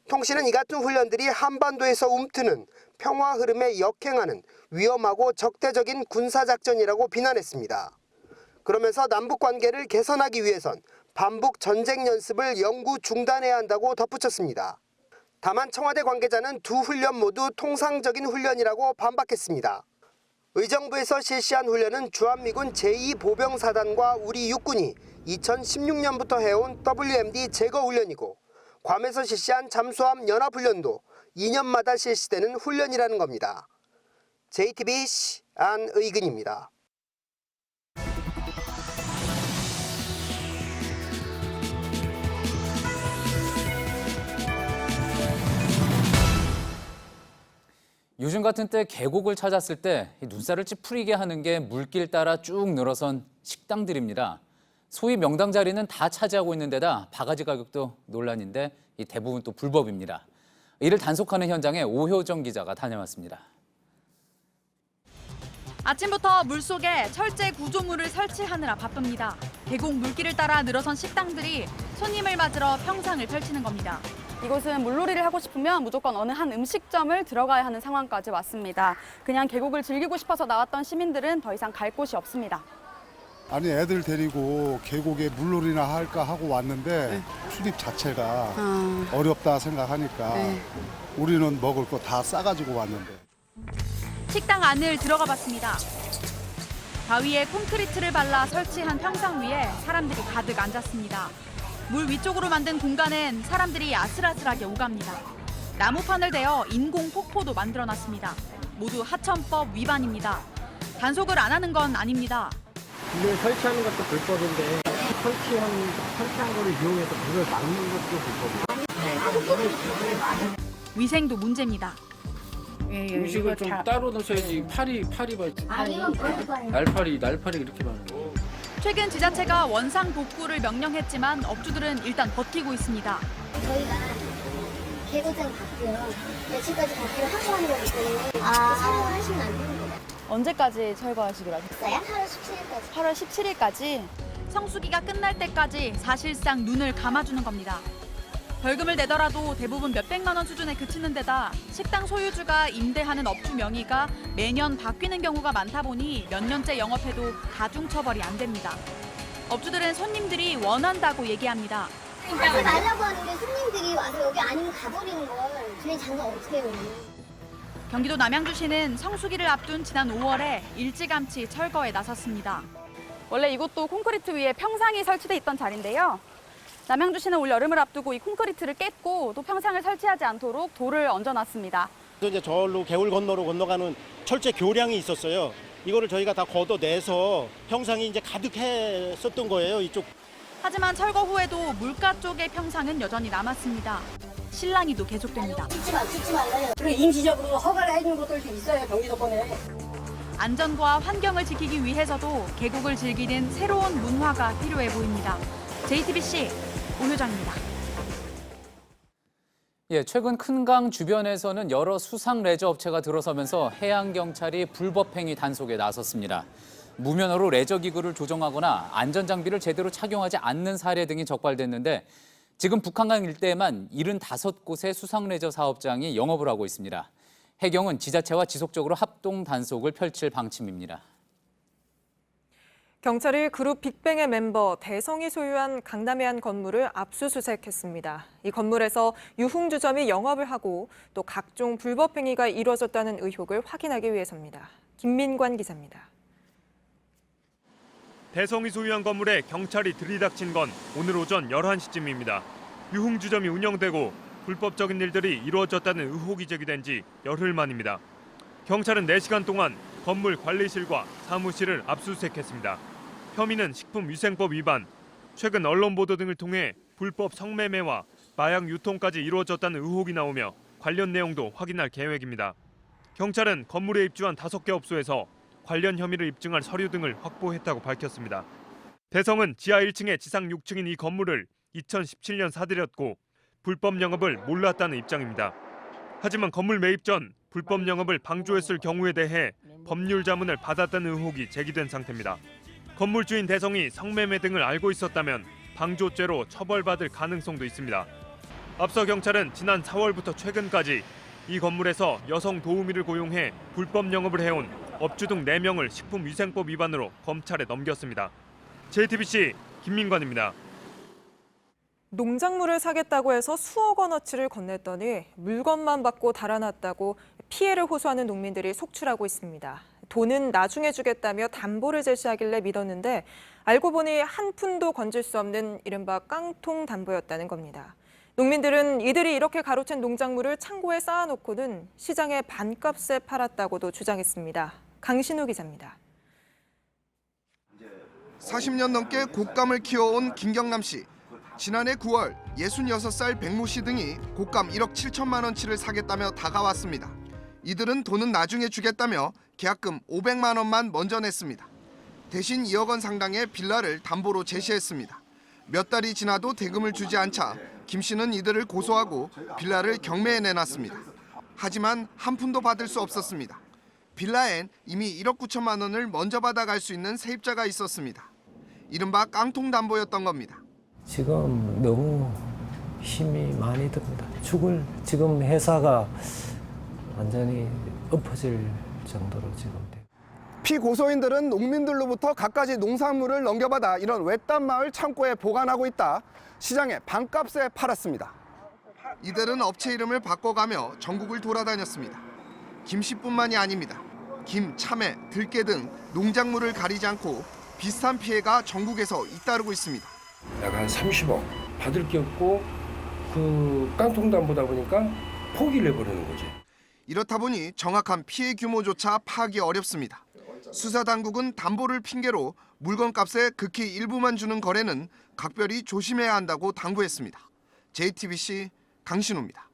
통신은 이 같은 훈련들이 한반도에서 움트는 평화 흐름에 역행하는 위험하고 적대적인 군사작전이라고 비난했습니다. 그러면서 남북 관계를 개선하기 위해선 반북 전쟁 연습을 영구 중단해야 한다고 덧붙였습니다. 다만 청와대 관계자는 두 훈련 모두 통상적인 훈련이라고 반박했습니다. 의정부에서 실시한 훈련은 주한미군 제2보병사단과 우리 육군이 2016년부터 해온 WMD 제거 훈련이고 괌에서 실시한 잠수함 연합훈련도 2년마다 실시되는 훈련이라는 겁니다. JTBC 안의근입니다. 요즘 같은 때 계곡을 찾았을 때 눈살을 찌푸리게 하는 게 물길 따라 쭉 늘어선 식당들입니다. 소위 명당 자리는 다 차지하고 있는 데다 바가지 가격도 논란인데 대부분 또 불법입니다. 이를 단속하는 현장에 오효정 기자가 다녀왔습니다. 아침부터 물속에 철제 구조물을 설치하느라 바쁩니다. 계곡 물길을 따라 늘어선 식당들이 손님을 맞으러 평상을 펼치는 겁니다. 이곳은 물놀이를 하고 싶으면 무조건 어느 한 음식점을 들어가야 하는 상황까지 왔습니다. 그냥 계곡을 즐기고 싶어서 나왔던 시민들은 더 이상 갈 곳이 없습니다. 아니 애들 데리고 계곡에 물놀이나 할까 하고 왔는데 출입 자체가 어렵다 생각하니까 우리는 먹을 거 다 싸가지고 왔는데. 식당 안을 들어가 봤습니다. 바위에 콘크리트를 발라 설치한 평상 위에 사람들이 가득 앉았습니다. 물 위쪽으로 만든 공간엔 사람들이 아슬아슬하게 오갑니다. 나무판을 대어 인공 폭포도 만들어놨습니다. 모두 하천법 위반입니다. 단속을 안 하는 건 아닙니다. 이걸 설치하는 것도 불법인데 설치한 거를 이용해서 물을 막는 것도 불법이에요. 위생도 문제입니다. 음식을 좀 따로 넣으셔야지 팔이 날파리 이렇게 많아요. 최근 지자체가 원상 복구를 명령했지만 업주들은 일단 버티고 있습니다. 저희가 계곡장 바뀌어요. 며칠까지 바뀌어 하고 하는 거기 때문에 사용하시면 안 됩니다. 언제까지 철거하시기로 하셨어요? 8월 17일까지. 성수기가 끝날 때까지 사실상 눈을 감아주는 겁니다. 벌금을 내더라도 대부분 몇백만 원 수준에 그치는 데다 식당 소유주가 임대하는 업주 명의가 매년 바뀌는 경우가 많다 보니 몇 년째 영업해도 가중처벌이 안 됩니다. 업주들은 손님들이 원한다고 얘기합니다. 하지 말라고 하는데 손님들이 와서 여기 아니면 가버리는 걸 저희 장사 어떻게 해요? 경기도 남양주시는 성수기를 앞둔 지난 5월에 일찌감치 철거에 나섰습니다. 원래 이곳도 콘크리트 위에 평상이 설치돼 있던 자리인데요. 남양주시는 올 여름을 앞두고 이 콘크리트를 깼고 또 평상을 설치하지 않도록 돌을 얹어놨습니다. 이제 저로 개울 건너로 건너가는 철제 교량이 있었어요. 이거를 저희가 다 걷어내서 평상이 이제 가득했었던 거예요, 이쪽. 하지만 철거 후에도 물가 쪽의 평상은 여전히 남았습니다. 실랑이도 계속됩니다. 짓지 말라요. 그리고 임시적으로 허가를 해주는 것들도 있어요, 경기도권에. 안전과 환경을 지키기 위해서도 계곡을 즐기는 새로운 문화가 필요해 보입니다. JTBC 오효정입니다. 최근 큰강 주변에서는 여러 수상 레저 업체가 들어서면서 해양경찰이 불법 행위 단속에 나섰습니다. 무면허로 레저 기구를 조정하거나 안전장비를 제대로 착용하지 않는 사례 등이 적발됐는데 지금 북한강 일대에만 75곳의 수상 레저 사업장이 영업을 하고 있습니다. 해경은 지자체와 지속적으로 합동 단속을 펼칠 방침입니다. 경찰이 그룹 빅뱅의 멤버 대성이 소유한 강남의 한 건물을 압수수색했습니다. 이 건물에서 유흥주점이 영업을 하고 또 각종 불법 행위가 이루어졌다는 의혹을 확인하기 위해서입니다. 김민관 기자입니다. 대성이 소유한 건물에 경찰이 들이닥친 건 오늘 오전 11시쯤입니다. 유흥주점이 운영되고 불법적인 일들이 이루어졌다는 의혹이 제기된 지 열흘 만입니다. 경찰은 4시간 동안 건물 관리실과 사무실을 압수수색했습니다. 혐의는 식품위생법 위반, 최근 언론 보도 등을 통해 불법 성매매와 마약 유통까지 이루어졌다는 의혹이 나오며 관련 내용도 확인할 계획입니다. 경찰은 건물에 입주한 5개 업소에서 관련 혐의를 입증할 서류 등을 확보했다고 밝혔습니다. 대성은 지하 1층에 지상 6층인 이 건물을 2017년 사들였고 불법 영업을 몰랐다는 입장입니다. 하지만 건물 매입 전 불법 영업을 방조했을 경우에 대해 법률 자문을 받았다는 의혹이 제기된 상태입니다. 건물 주인 대성이 성매매 등을 알고 있었다면 방조죄로 처벌받을 가능성도 있습니다. 앞서 경찰은 지난 4월부터 최근까지 이 건물에서 여성 도우미를 고용해 불법 영업을 해온 업주 등 4명을 식품위생법 위반으로 검찰에 넘겼습니다. JTBC 김민관입니다. 농작물을 사겠다고 해서 수억 원어치를 건넸더니 물건만 받고 달아났다고 피해를 호소하는 농민들이 속출하고 있습니다. 돈은 나중에 주겠다며 담보를 제시하길래 믿었는데 알고 보니 한 푼도 건질 수 없는 이른바 깡통 담보였다는 겁니다. 농민들은 이들이 이렇게 가로챈 농작물을 창고에 쌓아놓고는 시장에 반값에 팔았다고도 주장했습니다. 강신우 기자입니다. 40년 넘게 곶감을 키워온 김경남 씨. 지난해 9월 66살 백모 씨 등이 곶감 1억 7천만 원치를 사겠다며 다가왔습니다. 이들은 돈은 나중에 주겠다며 계약금 500만 원만 먼저 냈습니다. 대신 2억 원 상당의 빌라를 담보로 제시했습니다. 몇 달이 지나도 대금을 주지 않자 김 씨는 이들을 고소하고 빌라를 경매에 내놨습니다. 하지만 한 푼도 받을 수 없었습니다. 빌라엔 이미 1억 9천만 원을 먼저 받아갈 수 있는 세입자가 있었습니다. 이른바 깡통 담보였던 겁니다. 지금 너무 힘이 많이 듭니다. 지금 회사가 완전히 엎어질 정도로 지금 돼요. 피고소인들은 농민들로부터 갖가지 농산물을 넘겨받아 이런 외딴 마을 창고에 보관하고 있다. 시장에 반값에 팔았습니다. 이들은 업체 이름을 바꿔가며 전국을 돌아다녔습니다. 김 씨뿐만이 아닙니다. 김, 참외, 들깨 등 농작물을 가리지 않고 비슷한 피해가 전국에서 잇따르고 있습니다. 약 한 30억 받을 게 없고 그 깡통담보다 보니까 포기를 해버리는 거지. 이렇다 보니 정확한 피해 규모조차 파악이 어렵습니다. 수사당국은 담보를 핑계로 물건값의 극히 일부만 주는 거래는 각별히 조심해야 한다고 당부했습니다. JTBC 강신우입니다.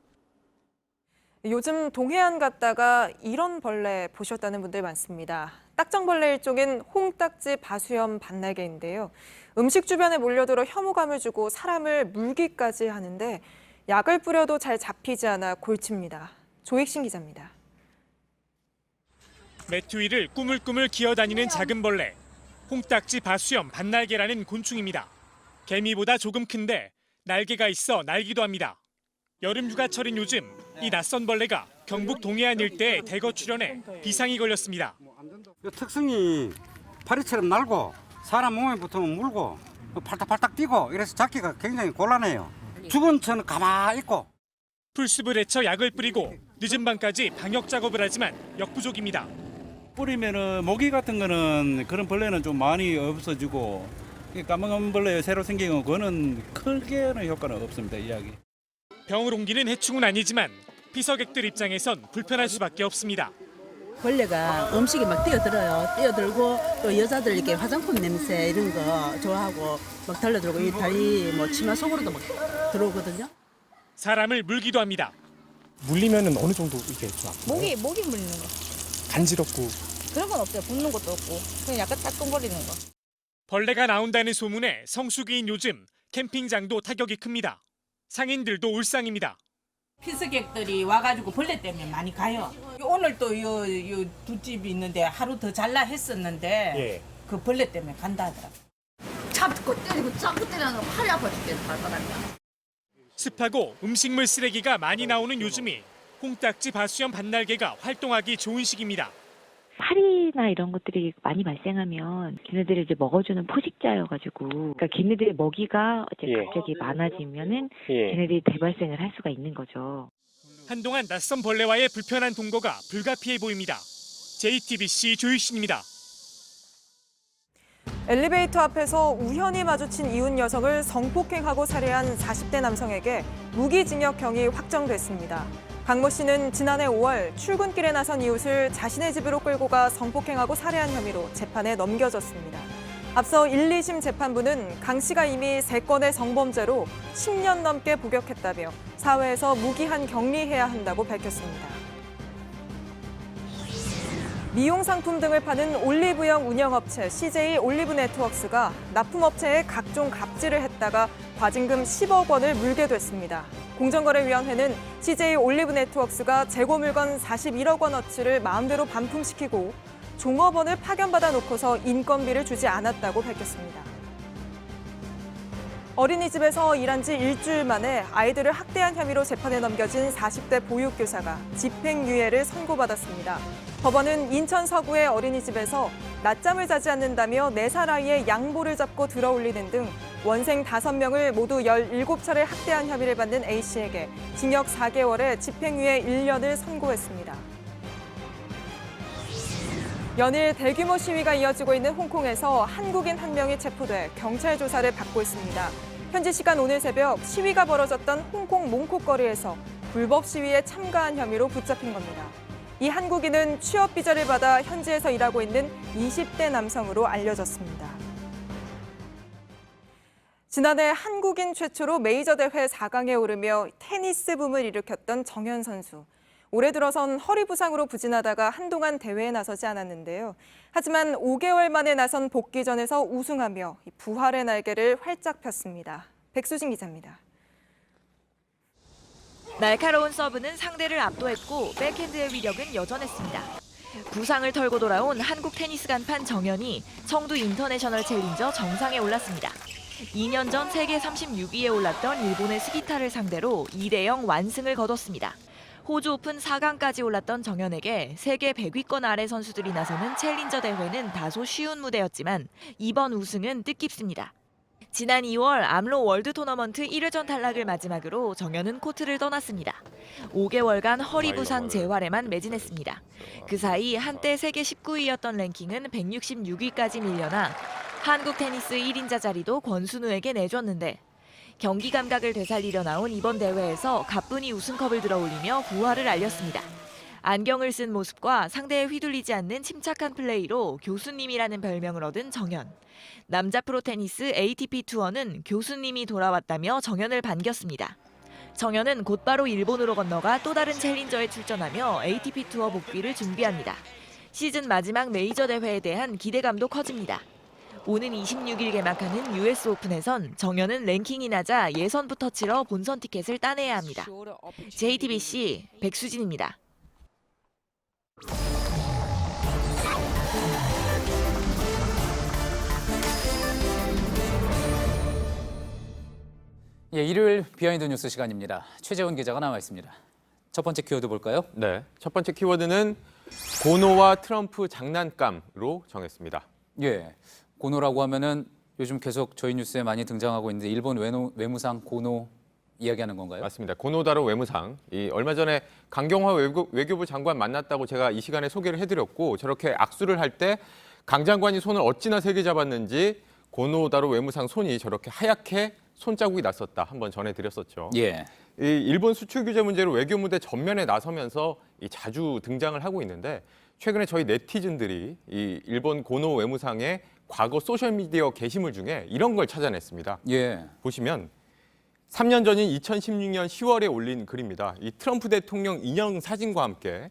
요즘 동해안 갔다가 이런 벌레 보셨다는 분들 많습니다. 딱정벌레 일종인 홍딱지 바수염 반날개인데요. 음식 주변에 몰려들어 혐오감을 주고 사람을 물기까지 하는데 약을 뿌려도 잘 잡히지 않아 골칩니다. 조익신 기자입니다. 매트 위를 꾸물꾸물 기어다니는 작은 벌레, 홍딱지 바수염 반날개라는 곤충입니다. 개미보다 조금 큰데 날개가 있어 날기도 합니다. 여름 휴가철인 요즘 이 낯선 벌레가 경북 동해안 일대에 대거 출현해 비상이 걸렸습니다. 특성이 파리처럼 날고 사람 몸에 붙으면 물고 팔딱팔딱 뛰고 이래서 잡기가 굉장히 곤란해요. 죽은 채는 가만히 있고. 풀숲을 헤쳐 약을 뿌리고 늦은 밤까지 방역 작업을 하지만 역부족입니다. 뿌리면은 모기 같은 거는 그런 벌레는 좀 많이 없어지고 까만 벌레 새로 생긴 거 그거는 크게는 효과는 없습니다. 이 약이. 병을 옮기는 해충은 아니지만 피서객들 입장에선 불편할 수밖에 없습니다. 벌레가 음식에 막 뛰어들어요. 뛰어들고 또 여자들 이렇게 화장품 냄새 이런 거 좋아하고 막 달려들고 이 다리 뭐 치마 속으로도 막 들어오거든요. 사람을 물기도 합니다. 물리면은 어느 정도 이게 좀 아프나요? 목이 물리는 거. 간지럽고 그런 건 없어요. 붓는 것도 없고 그냥 약간 따끔거리는 거. 벌레가 나온다는 소문에 성수기인 요즘 캠핑장도 타격이 큽니다. 상인들도 울상입니다. 피서객들이 와가지고 벌레 때문에 많이 가요. 오늘 또 요 두 집이 있는데 하루 더 잘라 했었는데 예. 그 벌레 때문에 간다 하더라고. 잡고 때리고 잡고 때리는 거 팔이 아파 죽겠는 발바닥이야. 습하고 음식물 쓰레기가 많이 나오는 요즘이 홍딱지 바수염 반날개가 활동하기 좋은 시기입니다. 파리나 이런 것들이 많이 발생하면 걔네들이 이제 먹어주는 포식자여가지고, 그러니까 걔네들의 먹이가 이제 갑자기 많아지면은 걔네들이 대발생을 할 수가 있는 거죠. 한동안 낯선 벌레와의 불편한 동거가 불가피해 보입니다. JTBC 조유신입니다. 엘리베이터 앞에서 우연히 마주친 이웃 여성을 성폭행하고 살해한 40대 남성에게 무기징역형이 확정됐습니다. 박모 씨는 지난해 5월 출근길에 나선 이웃을 자신의 집으로 끌고 가 성폭행하고 살해한 혐의로 재판에 넘겨졌습니다. 앞서 1, 2심 재판부는 강 씨가 이미 3건의 성범죄로 10년 넘게 복역했다며 사회에서 무기한 격리해야 한다고 밝혔습니다. 미용 상품 등을 파는 올리브영 운영업체 CJ 올리브 네트워크스가 납품업체에 각종 갑질을 했다가 과징금 10억 원을 물게 됐습니다. 공정거래위원회는 CJ 올리브 네트워크스가 재고 물건 41억 원어치를 마음대로 반품시키고 종업원을 파견받아 놓고서 인건비를 주지 않았다고 밝혔습니다. 어린이집에서 일한 지 일주일 만에 아이들을 학대한 혐의로 재판에 넘겨진 40대 보육교사가 집행유예를 선고받았습니다. 법원은 인천 서구의 어린이집에서 낮잠을 자지 않는다며 4살 아이의 양볼을 잡고 들어올리는 등 원생 5명을 모두 17차례 학대한 혐의를 받는 A씨에게 징역 4개월에 집행유예 1년을 선고했습니다. 연일 대규모 시위가 이어지고 있는 홍콩에서 한국인 한 명이 체포돼 경찰 조사를 받고 있습니다. 현지 시간 오늘 새벽 시위가 벌어졌던 홍콩 몽콕 거리에서 불법 시위에 참가한 혐의로 붙잡힌 겁니다. 이 한국인은 취업 비자를 받아 현지에서 일하고 있는 20대 남성으로 알려졌습니다. 지난해 한국인 최초로 메이저 대회 4강에 오르며 테니스 붐을 일으켰던 정현 선수. 올해 들어선 허리 부상으로 부진하다가 한동안 대회에 나서지 않았는데요. 하지만 5개월 만에 나선 복귀전에서 우승하며 부활의 날개를 활짝 폈습니다. 백수진 기자입니다. 날카로운 서브는 상대를 압도했고 백핸드의 위력은 여전했습니다. 부상을 털고 돌아온 한국 테니스 간판 정현이 청두 인터내셔널 챌린저 정상에 올랐습니다. 2년 전 세계 36위에 올랐던 일본의 스기타를 상대로 2대0 완승을 거뒀습니다. 호주 오픈 4강까지 올랐던 정현에게 세계 100위권 아래 선수들이 나서는 챌린저 대회는 다소 쉬운 무대였지만 이번 우승은 뜻깊습니다. 지난 2월 암로 월드 토너먼트 1회전 탈락을 마지막으로 정현은 코트를 떠났습니다. 5개월간 허리 부상 재활에만 매진했습니다. 그 사이 한때 세계 19위였던 랭킹은 166위까지 밀려나 한국 테니스 1인자 자리도 권순우에게 내줬는데 경기 감각을 되살리려 나온 이번 대회에서 가뿐히 우승컵을 들어올리며 부활을 알렸습니다. 안경을 쓴 모습과 상대에 휘둘리지 않는 침착한 플레이로 교수님이라는 별명을 얻은 정현. 남자 프로 테니스 ATP 투어는 교수님이 돌아왔다며 정현을 반겼습니다. 정현은 곧바로 일본으로 건너가 또 다른 챌린저에 출전하며 ATP 투어 복귀를 준비합니다. 시즌 마지막 메이저 대회에 대한 기대감도 커집니다. 오는 26일 개막하는 US 오픈에선 정현은 랭킹이 낮아 예선부터 치러 본선 티켓을 따내야 합니다. JTBC 백수진입니다. 예, 일요일 비하인드 뉴스 시간입니다. 최재원 기자가 나와 있습니다. 첫 번째 키워드 볼까요? 네, 첫 번째 키워드는 고노와 트럼프 장난감으로 정했습니다. 예, 고노라고 하면은 요즘 계속 저희 뉴스에 많이 등장하고 있는데 일본 외무상 고노 이야기하는 건가요? 맞습니다. 고노다로 외무상. 얼마 전에 강경화 외교부 장관 만났다고 제가 이 시간에 소개를 해드렸고 저렇게 악수를 할 때 강 장관이 손을 어찌나 세게 잡았는지 고노다로 외무상 손이 저렇게 하얗게 손자국이 났었다 한번 전해드렸었죠. 예. 이 일본 수출 규제 문제로 외교 무대 전면에 나서면서 자주 등장을 하고 있는데 최근에 저희 네티즌들이 이 일본 고노 외무상의 과거 소셜미디어 게시물 중에 이런 걸 찾아냈습니다. 예. 보시면 3년 전인 2016년 10월에 올린 글입니다. 이 트럼프 대통령 인형 사진과 함께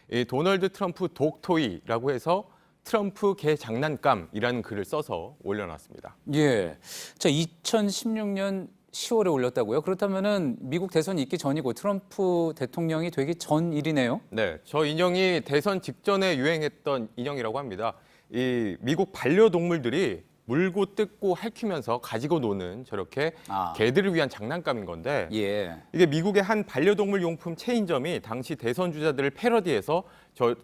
이 도널드 트럼프 독토이라고 해서 트럼프 개 장난감이라는 글을 써서 올려놨습니다. 예. 자, 2016년 10월에 올렸다고요? 그렇다면은 미국 대선이 있기 전이고 트럼프 대통령이 되기 전 일이네요? 네, 저 인형이 대선 직전에 유행했던 인형이라고 합니다. 이 미국 반려동물들이 물고 뜯고 핥히면서 가지고 노는 저렇게 개들을 위한 장난감인 건데 예. 이게 미국의 한 반려동물 용품 체인점이 당시 대선 주자들을 패러디해서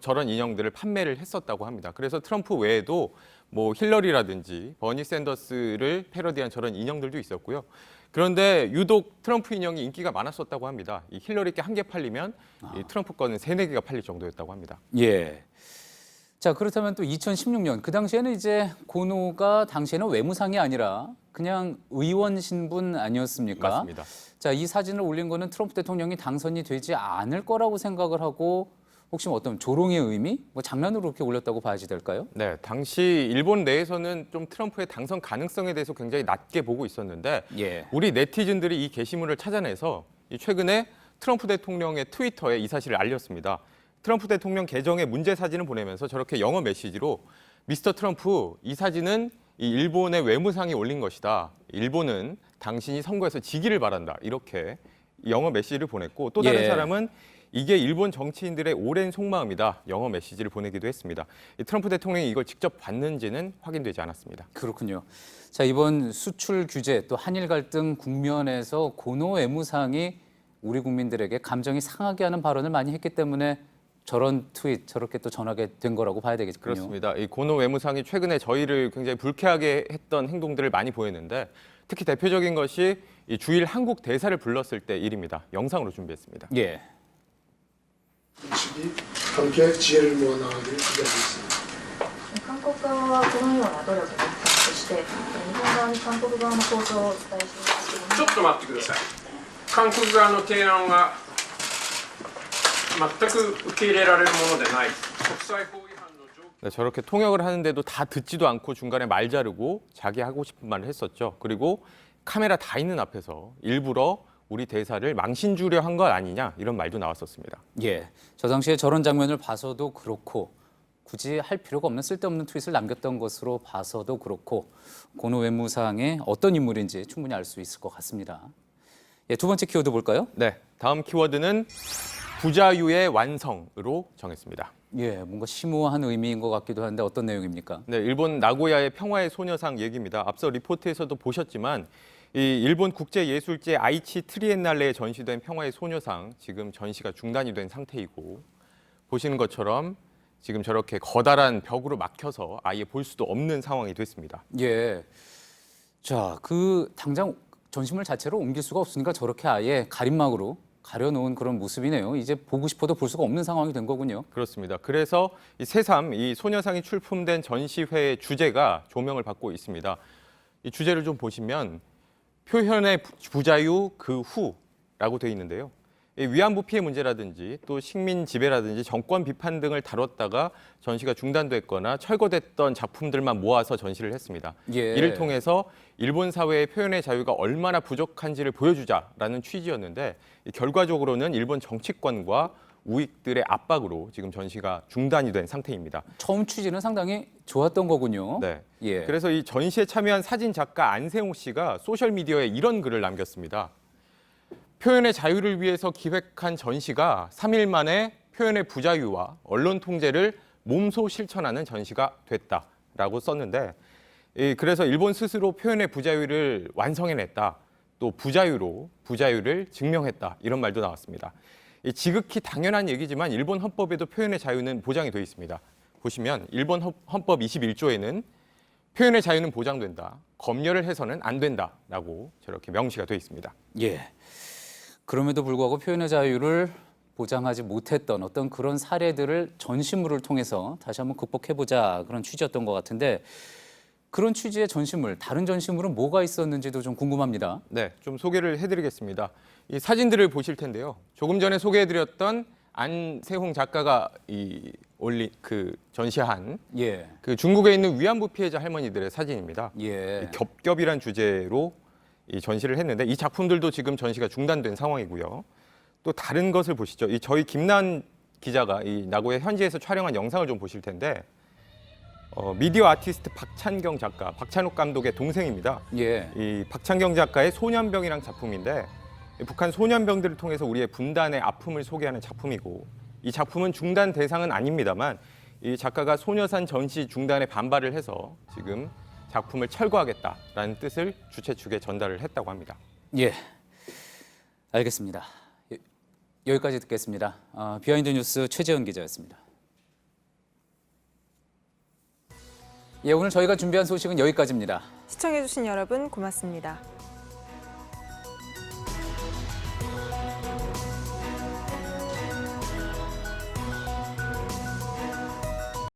저런 인형들을 판매를 했었다고 합니다. 그래서 트럼프 외에도 뭐 힐러리라든지 버니 샌더스를 패러디한 저런 인형들도 있었고요. 그런데 유독 트럼프 인형이 인기가 많았었다고 합니다. 이 힐러리께 한 개 팔리면 이 트럼프 거는 3-4개가 팔릴 정도였다고 합니다. 예. 자, 그렇다면 또 2016년 그 당시에는 이제 고노가 당시에는 외무상이 아니라 그냥 의원 신분 아니었습니까? 맞습니다. 자, 이 사진을 올린 거는 트럼프 대통령이 당선이 되지 않을 거라고 생각을 하고 혹시 어떤 조롱의 의미? 장난으로 그렇게 올렸다고 봐야지 될까요? 네, 당시 일본 내에서는 좀 트럼프의 당선 가능성에 대해서 굉장히 낮게 보고 있었는데 우리 네티즌들이 이 게시물을 찾아내서 최근에 트럼프 대통령의 트위터에 이 사실을 알렸습니다. 트럼프 대통령 계정에 문제 사진을 보내면서 저렇게 영어 메시지로 미스터 트럼프, 이 사진은 이 일본의 외무상이 올린 것이다. 일본은 당신이 선거에서 지기를 바란다. 이렇게 영어 메시지를 보냈고 또 다른 사람은 이게 일본 정치인들의 오랜 속마음이다. 영어 메시지를 보내기도 했습니다. 트럼프 대통령이 이걸 직접 봤는지는 확인되지 않았습니다. 그렇군요. 자, 이번 수출 규제 또 한일 갈등 국면에서 고노 외무상이 우리 국민들에게 감정이 상하게 하는 발언을 많이 했기 때문에 저런 트윗 저렇게 또 전하게 된 거라고 봐야 되겠군요. 그렇습니다. 이 고노 외무상이 최근에 저희를 굉장히 불쾌하게 했던 행동들을 많이 보였는데 특히 대표적인 것이 이 주일 한국 대사를 불렀을 때 일입니다. 영상으로 준비했습니다. 예. 함께 지혜를 모아나가기를 기대하겠습니다. 韓国側はこのような努力の一環として、日本側に韓国側の構想をお伝えしていますけれども。ちょっと待ってください。韓国側の提案は全く受け入れられるものでない。国際法違反の条件。 네, 저렇게 통역을 하는데도 다 듣지도 않고 중간에 말 자르고 자기 하고 싶은 말을 했었죠. 그리고 카메라 다 있는 앞에서 일부러 우리 대사를 망신 주려 한 것 아니냐 이런 말도 나왔었습니다. 예, 저 당시에 저런 장면을 봐서도 그렇고 굳이 할 필요가 없는 쓸데없는 트윗을 남겼던 것으로 봐서도 그렇고 고노 외무상의 어떤 인물인지 충분히 알 수 있을 것 같습니다. 예, 두 번째 키워드 볼까요? 네, 다음 키워드는 부자유의 완성으로 정했습니다. 예, 뭔가 심오한 의미인 것 같기도 한데 어떤 내용입니까? 네, 일본 나고야의 평화의 소녀상 얘기입니다. 앞서 리포트에서도 보셨지만 이 일본 국제예술제 아이치 트리엔날레에 전시된 평화의 소녀상 지금 전시가 중단이 된 상태이고 보시는 것처럼 지금 저렇게 커다란 벽으로 막혀서 아예 볼 수도 없는 상황이 됐습니다. 예, 자, 당장 전시물 자체로 옮길 수가 없으니까 저렇게 아예 가림막으로 가려놓은 그런 모습이네요. 이제 보고 싶어도 볼 수가 없는 상황이 된 거군요. 그렇습니다. 그래서 이 새삼 이 소녀상이 출품된 전시회의 주제가 조명을 받고 있습니다. 이 주제를 좀 보시면 표현의 부자유 그 후라고 되어 있는데요. 위안부 피해 문제라든지 또 식민 지배라든지 정권 비판 등을 다뤘다가 전시가 중단됐거나 철거됐던 작품들만 모아서 전시를 했습니다. 이를 통해서 일본 사회의 표현의 자유가 얼마나 부족한지를 보여주자라는 취지였는데 결과적으로는 일본 정치권과 우익들의 압박으로 지금 전시가 중단이 된 상태입니다. 처음 취지는 상당히 좋았던 거군요. 네. 예. 그래서 이 전시에 참여한 사진 작가 안세홍 씨가 소셜 미디어에 이런 글을 남겼습니다. 표현의 자유를 위해서 기획한 전시가 3일 만에 표현의 부자유와 언론 통제를 몸소 실천하는 전시가 됐다라고 썼는데 그래서 일본 스스로 표현의 부자유를 완성해냈다. 또 부자유를 증명했다. 이런 말도 나왔습니다. 지극히 당연한 얘기지만 일본 헌법에도 표현의 자유는 보장이 되어 있습니다. 보시면 일본 헌법 21조에는 표현의 자유는 보장된다. 검열을 해서는 안 된다라고 저렇게 명시가 되어 있습니다. 예. 그럼에도 불구하고 표현의 자유를 보장하지 못했던 어떤 그런 사례들을 전시물을 통해서 다시 한번 극복해보자 그런 취지였던 것 같은데 그런 취지의 전시물, 다른 전시물은 뭐가 있었는지도 좀 궁금합니다. 네, 좀 소개를 해드리겠습니다. 이 사진들을 보실 텐데요. 조금 전에 소개해드렸던 안세홍 작가가 전시한 그 중국에 있는 위안부 피해자 할머니들의 사진입니다. 겹겹이란 주제로 이 전시를 했는데 이 작품들도 지금 전시가 중단된 상황이고요. 또 다른 것을 보시죠. 저희 김난 기자가 이 나고야 현지에서 촬영한 영상을 좀 보실 텐데 미디어 아티스트 박찬경 작가, 박찬욱 감독의 동생입니다. 이 박찬경 작가의 소년병이란 작품인데 북한 소년병들을 통해서 우리의 분단의 아픔을 소개하는 작품이고 이 작품은 중단 대상은 아닙니다만 이 작가가 소녀상 전시 중단에 반발을 해서 지금 작품을 철거하겠다라는 뜻을 주최 측에 전달을 했다고 합니다. 예, 알겠습니다. 여기까지 듣겠습니다. 비하인드 뉴스 최재현 기자였습니다. 예, 오늘 저희가 준비한 소식은 여기까지입니다. 시청해주신 여러분 고맙습니다.